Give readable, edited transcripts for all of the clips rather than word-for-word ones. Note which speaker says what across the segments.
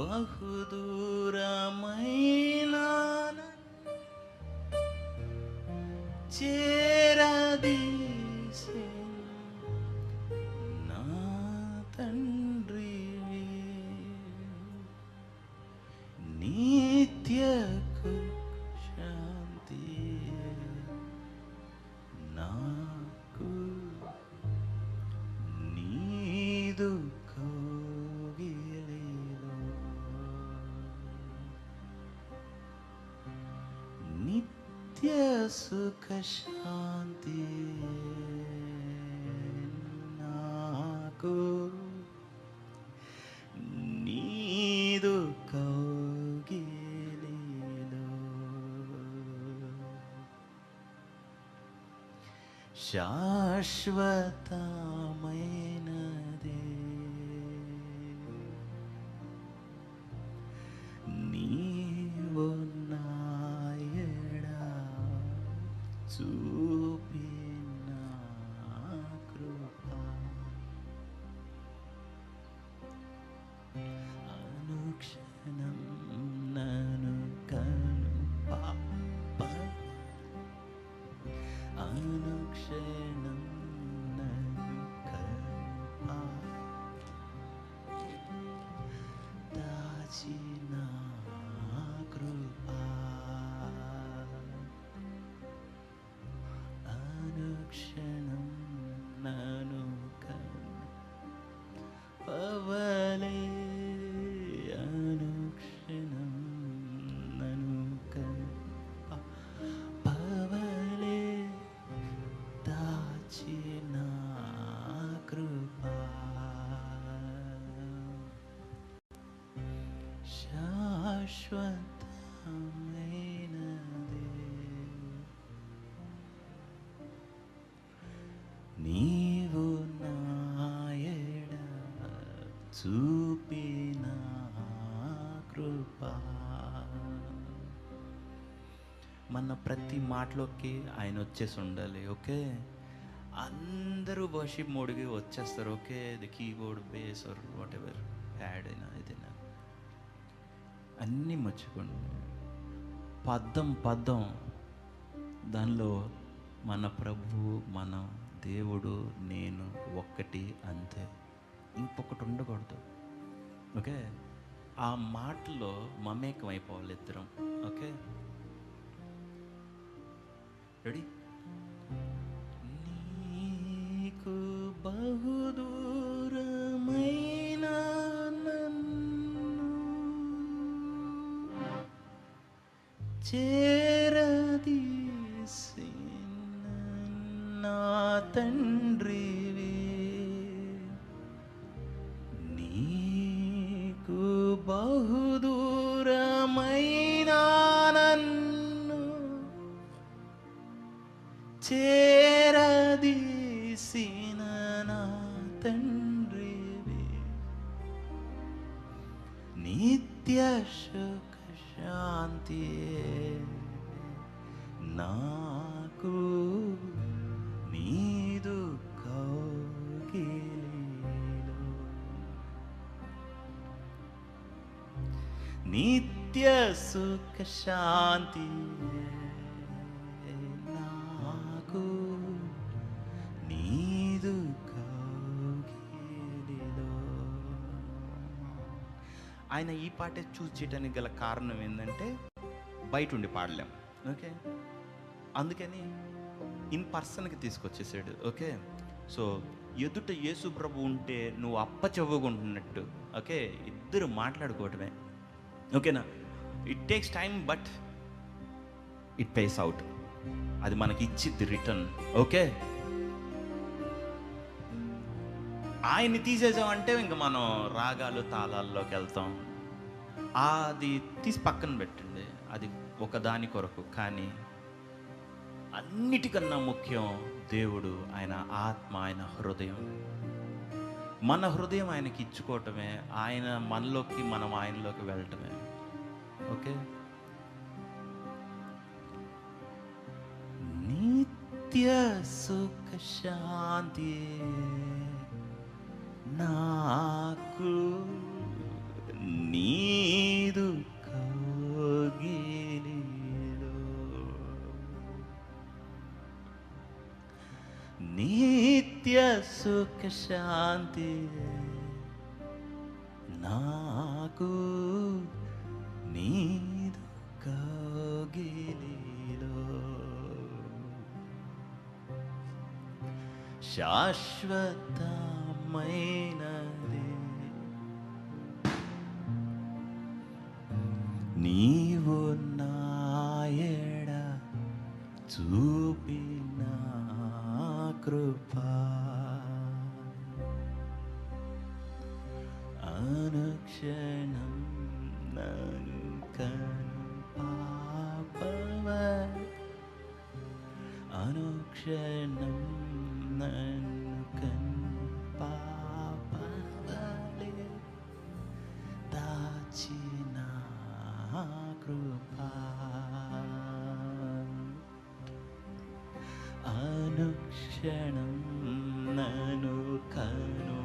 Speaker 1: బహుదూరమైన చేరదీసే నా తండ్రి నిత్యకు శాంతి నాకు నీదు కౌగిలిలో నిత్య సుఖ శాంతి నాకు నీదు కౌగిలిలో శాశ్వతమైనదే నీవు నాయడ చూపిన కృప అనుక్షణం నన్ను కనుపాప అనుక్షణం నన్ను కనుపా దాచిన కృప అనుక్షణం నన్ను కనుపవలే అనుక్షణం నన్ను కనుపవలే దాచిన కృప శాశ్వతమైనదే నీవు నాయడ చూపిన కృప. మన ప్రతి మాటలోకి ఆయన వచ్చేసి ఉండాలి. ఓకే, అందరూ వర్షిప్ మోడ్కి వచ్చేస్తారు. Okay, the keyboard base or whatever add అయినా ఏదైనా అన్నీ మర్చిపోండి. పద్దం దానిలో మన ప్రభువు, మన దేవుడు, నేను ఒక్కటి, అంతే, ఇంకొకటి ఉండకూడదు. ఓకే, ఆ మాటలో మమేకం అయిపోవాలి ఇద్దరం. Okay, ready? నీకు బహుదూరమైన చేరదీసిన నా తండ్రివి, నీకు బహుదూరమైన నన్ను చేరదీసిన నా తండ్రివి, నిత్య సుఖ శాంతి నాకు నీదు కౌగిలిలో, నిత్య సుఖ శాంతి నాకు నీదు కౌగిలిలో. ఆయన ఈ పాటే చూస్ చేయడానికి గల కారణం ఏంటంటే బయట ఉండి పాడలేం. ఓకే, అందుకని ఇన్ పర్సన్కి తీసుకొచ్చేసాడు. ఓకే, సో ఎదుట యేసు ప్రభు ఉంటే నువ్వు అప్పచెవ్వకుంటున్నట్టు. ఓకే, ఇద్దరు మాట్లాడుకోవటమే. ఓకేనా? It takes time but it pays out. అది మనకి ఇచ్చిద్ది రిటర్న్. ఓకే, ఆయన్ని తీసేసామంటే ఇంక మనం రాగాలు తాళాల్లోకి వెళ్తాం. అది తీసి పక్కన పెట్టండి, అది ఒకదాని కొరకు. కానీ అన్నిటికన్నా ముఖ్యం దేవుడు, ఆయన ఆత్మ, ఆయన హృదయం. మన హృదయం ఆయనకి ఇచ్చుకోవటమే, ఆయన మనలోకి, మనం ఆయనలోకి వెళ్ళటమే. ఓకే, నిత్య సుఖ శాంతి నాకు నీదు కౌగిలిలో నిత్య సుఖ శాంతి నాకు నీదు కౌగిలిలో శాశ్వతమైనది నీవు నాయడ చూపిన కృపా అనుక్షణం నన్ను కనుపాపవ అనుక్షణం నన్ను కనుపాపవలే దాచిన కృపా అనుక్షణం నన్ను కనుపాపవలే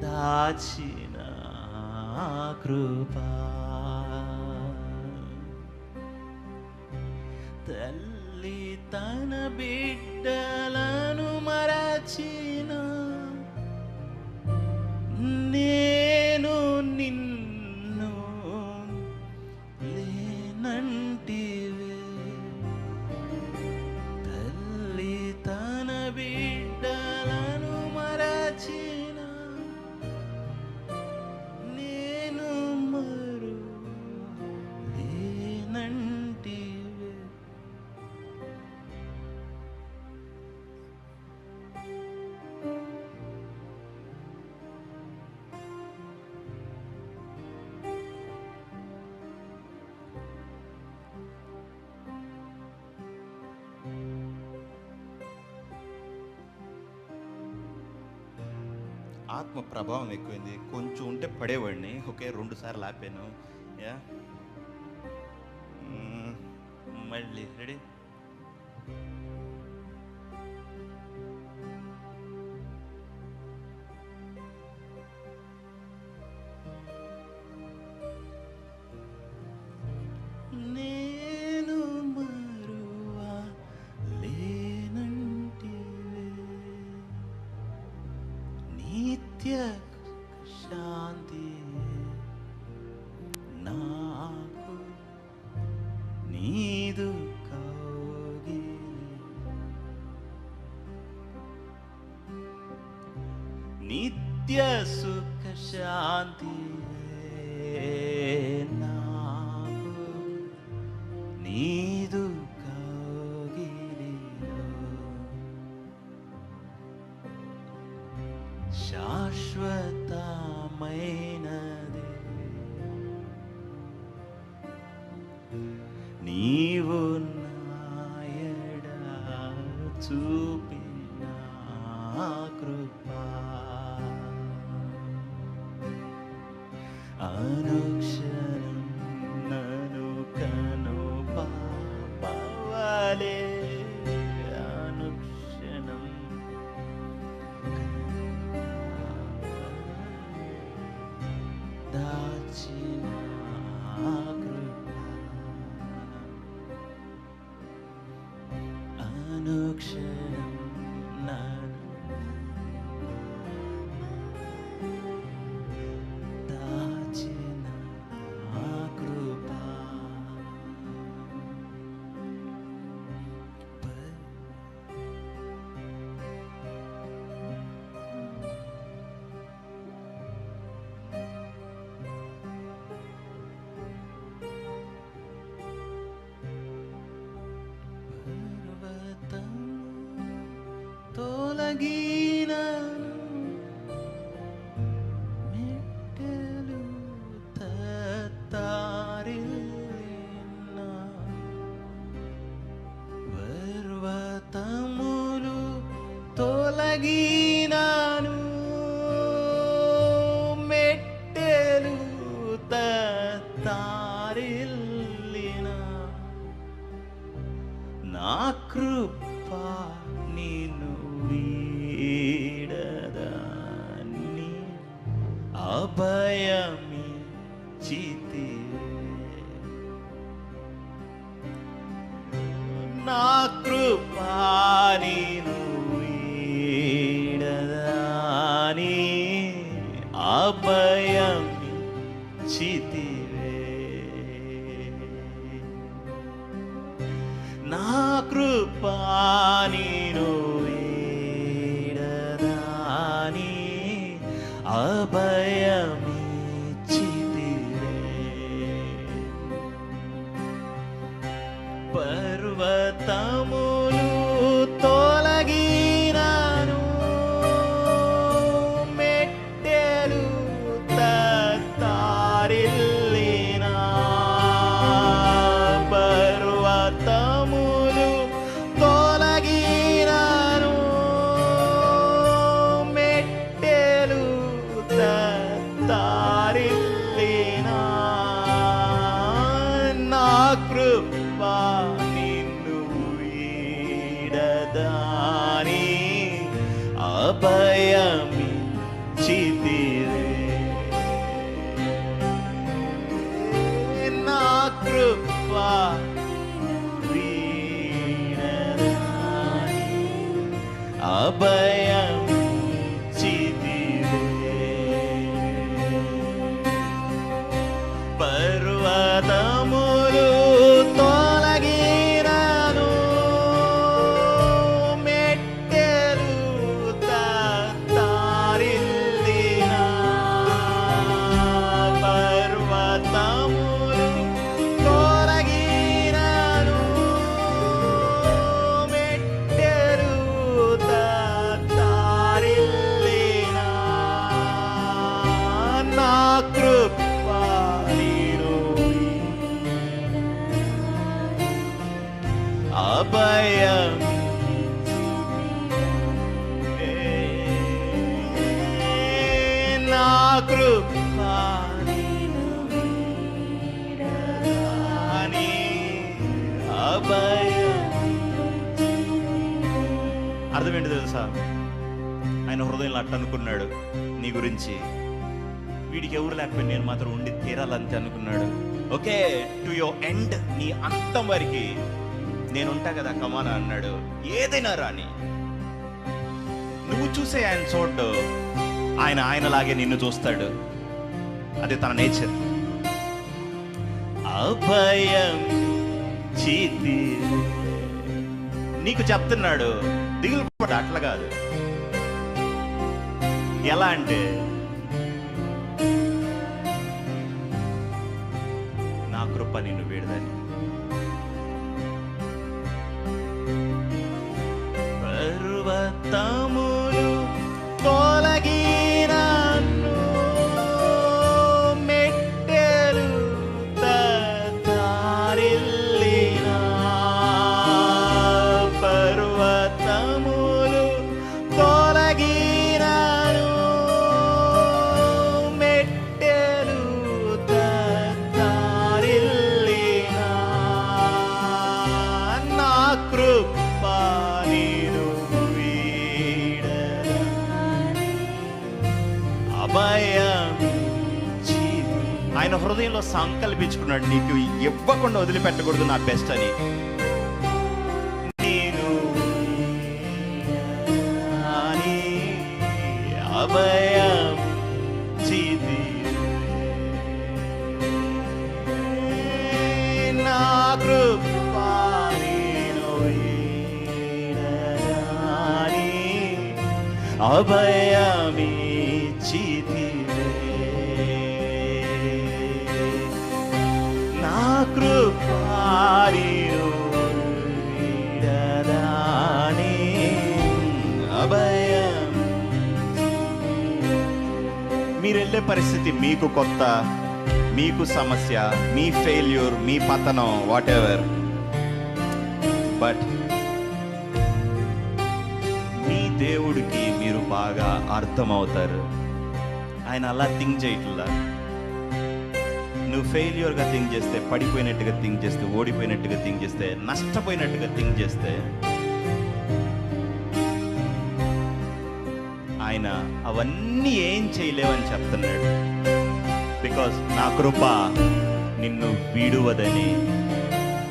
Speaker 1: దాచిన కృపా తల్లి తన బిడ్డలను మరచిన నేను నిన్ను లేనంటివే తల్లి తన బిడ్డలను మరచిన నేను మరు లేనంటివే ఆత్మ ప్రభావం ఎక్కువైంది. కొంచెం ఉంటే పడేవాడిని. ఓకే, 2 సార్లు ఆపాను. యా, మళ్ళీ రెడీ. నేను మరువా లేనంటివే నిత్య శాంతి నాకు నీదు కౌగిలి నిత్య సుఖ శాంతి నాకు నీదు కౌగిలిలో శాశ్వతమైనది నీవు నాయడ చూపిన కృపా అనుక్షణం నన్ను కనుపాపవలే అనుక్షణం దాచిన కృపా అనుక్షణం నన్ను దాచిన కృపా పర్వతం తొలగినను మెట్టెలు తత్తారిల్లిన పర్వతములు తొలగినను మెట్టెలు తత్తారిల్లిన నా కృప నిన్ను వీడదా నీ అభయమిచ్చితివే. నా కృపా నీను వీడదాని అభయమిచ్చితివే. నా కృపా నీను వీడదాని అభయమిచ్చితివే. పర్వతములు తొలగినాను, మెట్టెలు తత్తరిల్లినా. పర్వతములు తొలగినాను, మెట్టెలు తత్తరిల్లినా. నా కృపా నిన్ను వీడదాని అభయమిచ్చితివే. నా కృపా వీడదాని అభయమిచ్చితివే. పర్వతములు తొలగినాను, మెట్టెలు తత్తరిల్లినా. పర్వతములు తొలగినాను, మెట్టెలు తత్తరిల్లినా. నా కృపా నీను అభయమిచ్చితివే. నా కృపా నీను వీడదాని అర్థం ఏంటి తెలుసా? ఆయన హృదయంలో అట్ట అనుకున్నాడు నీ గురించి, వీడికి ఎవరు లేకపోయినా నేను మాత్రం ఉండి తీరాలంతే అనుకున్నాడు. ఓకే, టు యువర్ ఎండ్, నీ అంతం వరకు నేనుంటా కదా కమానా అన్నాడు. ఏదైనా రాని నువ్వు చూసే ఆయన చూడ్డు, ఆయన ఆయనలాగే నిన్ను చూస్తాడు. అది తన నేచర్. అభయం చీతి నీకు చెప్తున్నాడు, దిగులు పడ. అట్లా కాదు. ఎలా అంటే, నా కృప నిన్ను వీడదని. పర్వతములు తొలగినాను, మెట్టెలు తత్తరిల్లినా. పర్వతములు తొలగినాను, మెట్టెలు తత్తరిల్లినా. నా కృప నీను వీడదాని అభయమిచ్చితివే. ఆయన హృదయంలో సంకల్పించుకున్నాడు, నీకు ఇవ్వకుండా వదిలిపెట్టకూడదు నా బెస్ట్ అని. నేను వీడదాని అభయమిచ్చితివే. నా కృపా నీను వీడదాని అభయమిచ్చితివే. నా కృపా నీను వీడదాని అభయం. మీరు వెళ్ళే పరిస్థితి మీకు కొత్త, మీకు సమస్య, మీ ఫెయిల్యూర్, మీ పతనం, వాట్ ఎవర్. బట్ మీ దేవుడికి మీరు బాగా అర్థమవుతారు. ఆయన అలా థింక్ చేయట్లా. నువ్వు ఫెయిల్యూర్గా థింక్ చేస్తే, పడిపోయినట్టుగా థింక్ చేస్తే, ఓడిపోయినట్టుగా థింక్ చేస్తే, నష్టపోయినట్టుగా థింక్ చేస్తే, ఆయన అవన్నీ ఏం చేయలేవని చెప్తున్నాడు. బికాస్ నా కృప నిన్ను వీడువదని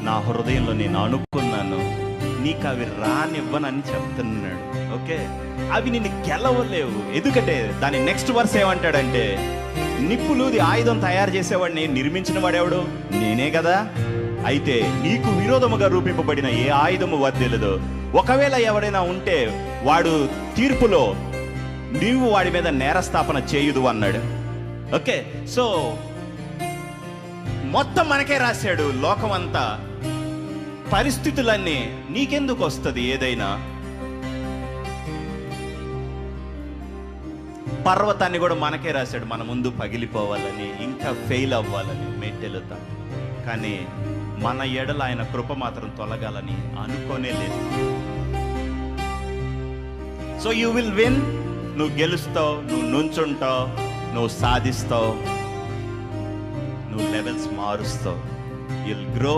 Speaker 1: నా హృదయంలో నేను అనుకున్నాను, నీకు అవి రానివ్వనని చెప్తున్నాడు. ఓకే, అవి నిన్ను గెలవలేవు. ఎందుకంటే దాని నెక్స్ట్ వర్స్ ఏమంటాడంటే, నిప్పులూది ఆయుధం తయారు చేసేవాడిని నిర్మించిన వాడెవడు? నేనే కదా. అయితే నీకు విరోధముగా రూపింపబడిన ఏ ఆయుధము వర్ధిల్లదు. ఒకవేళ ఎవడైనా ఉంటే వాడు తీర్పులో నీవు వాడి మీద నేరస్థాపన చేయుదు అన్నాడు. ఓకే, సో మొత్తం మనకే రాశాడు లోకం అంతా. పరిస్థితులన్నీ నీకెందుకు వస్తుంది? ఏదైనా పర్వతాన్ని కూడా మనకే రాశాడు, మన ముందు పగిలిపోవాలని, ఇంకా ఫెయిల్ అవ్వాలని మెట్టెలుతా. కానీ మన ఎడల ఆయన కృప మాత్రం తొలగాలని అనుకోనే లేదు. So you will win. నువ్వు గెలుస్తావు, నువ్వు నుంచుంటావు, నువ్వు సాధిస్తావు, నువ్వు లెవెల్స్ మారుస్తావు, యుల్ గ్రో.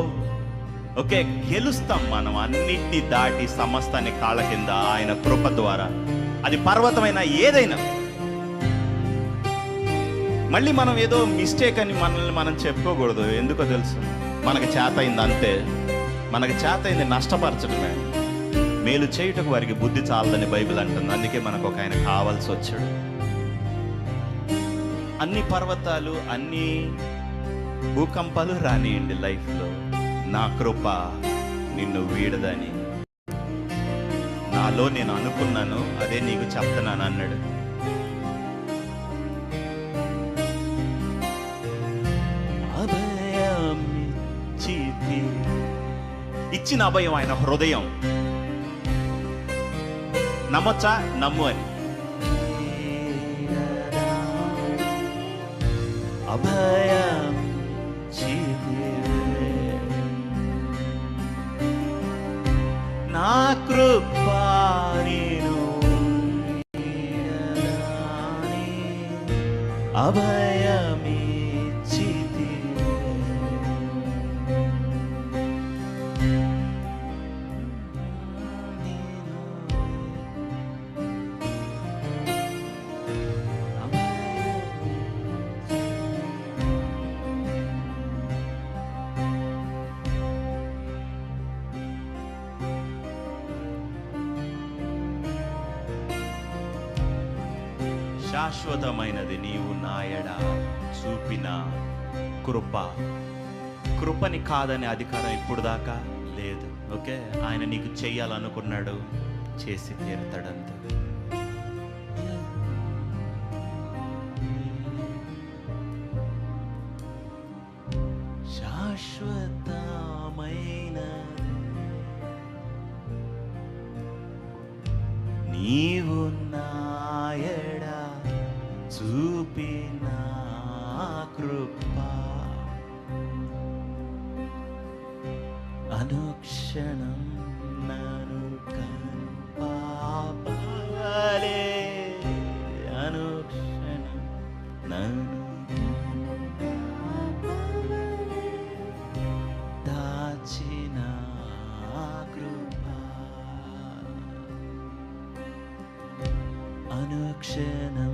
Speaker 1: ఓకే, గెలుస్తాం మనం అన్నిటినీ దాటి సమస్తాన్ని కాళ్ళ కింద ఆయన కృప ద్వారా. అది పర్వతమైనా ఏదైనా. మళ్ళీ మనం ఏదో మిస్టేక్ అని మనల్ని మనం చెప్పుకోకూడదు. ఎందుకో తెలుసు, మనకు చేత అయింది అంతే. మనకు చేత అయింది నష్టపరచడమే. మేలు చేయుటకు వారికి బుద్ధి చాలదని బైబిల్ అంటుంది. అందుకే మనకు ఒక ఆయన కావాల్సి వచ్చాడు. అన్ని పర్వతాలు, అన్ని భూకంపాలు రానియండి లైఫ్లో, నా కృప నిన్ను వీడదని నాలో నేను అనుకున్నాను, అదే నీకు చెప్తున్నాను అన్నాడు. ఇచ్చిన అభయం ఆయన హృదయం. నమ్మొచ్చా? నమ్ము అని. అభయం నా కృపా నేను అభయమిచ్చితి. శాశ్వతమైనది నీవు నాయడ చూపిన కృప. కృపని కాదనే అధికారం ఇప్పుడు దాకా లేదు. ఓకే, ఆయన నీకు చెయ్యాలనుకున్నాడు, చేసి తీరుతాడంత. శాశ్వతమైన నీవు నాయడ చూపిన కృప అనుక్షణం నన్ను కాపాడే, అనుక్షణం నన్ను దాచిన కృప అనుక్షణం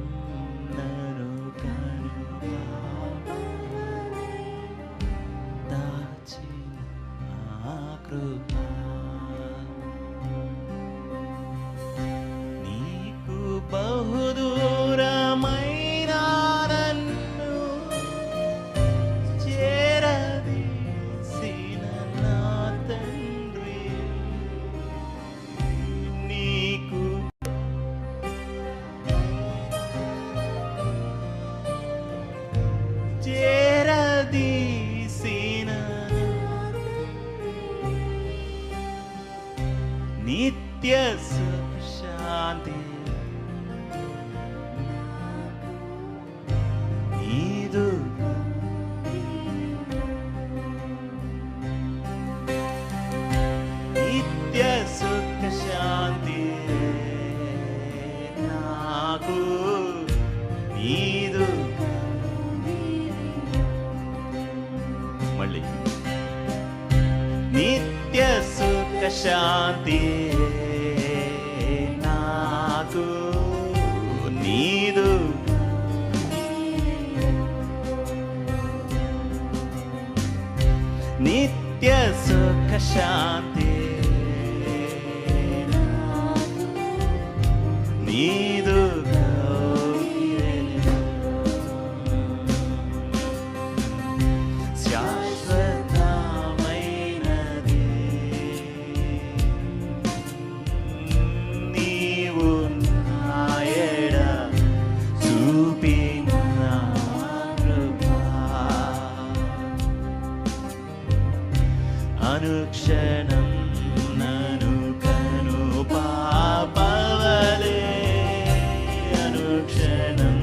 Speaker 1: నీకు బహుదూరమైన నన్ను చేరదీసిన నా తండ్రి, నీకు చేరదీసిన నిత్య శాంతి నీదు. నిత్య సుఖ శాంతి నాకు నీదు. మళ్ళీ నిత్య సుఖ శాంతి నాకు శాంతి నీదు కౌగిలిలో శాశ్వతమైనది నీవు నాయడ చూపిన కృప అనుక్షణం నను కను పాపవలే అనుక్షణం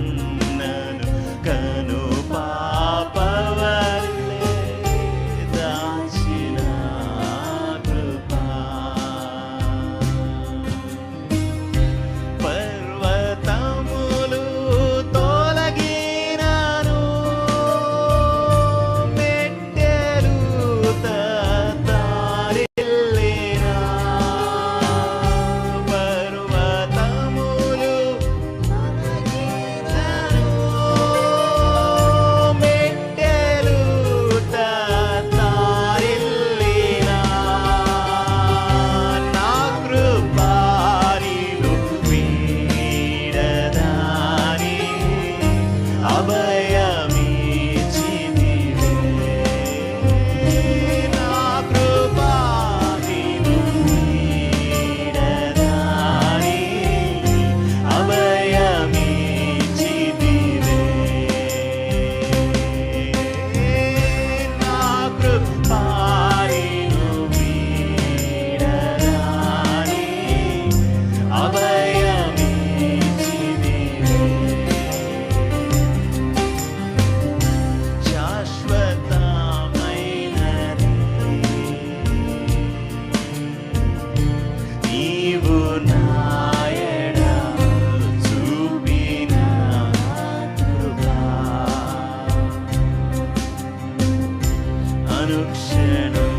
Speaker 1: నను కను పాపవలే దాచిన కృపా పర్వతములు తొలగినను మెట్టెలు తత్తరిల్లినా పర్వతములు తొలగినను మెట్టెలు తత్తరిల్లినా నా కృపా నీలో వీడదాని అభయమిచ్చితివే నా కృపా నీలో వీడదాని అభయమిచ్చితివే నా కృపా నీలో వీడదాని అభయమిచ్చితివే శాశ్వతమైనది నీవు నాయడ చూపిన కృపా అనుక్షణం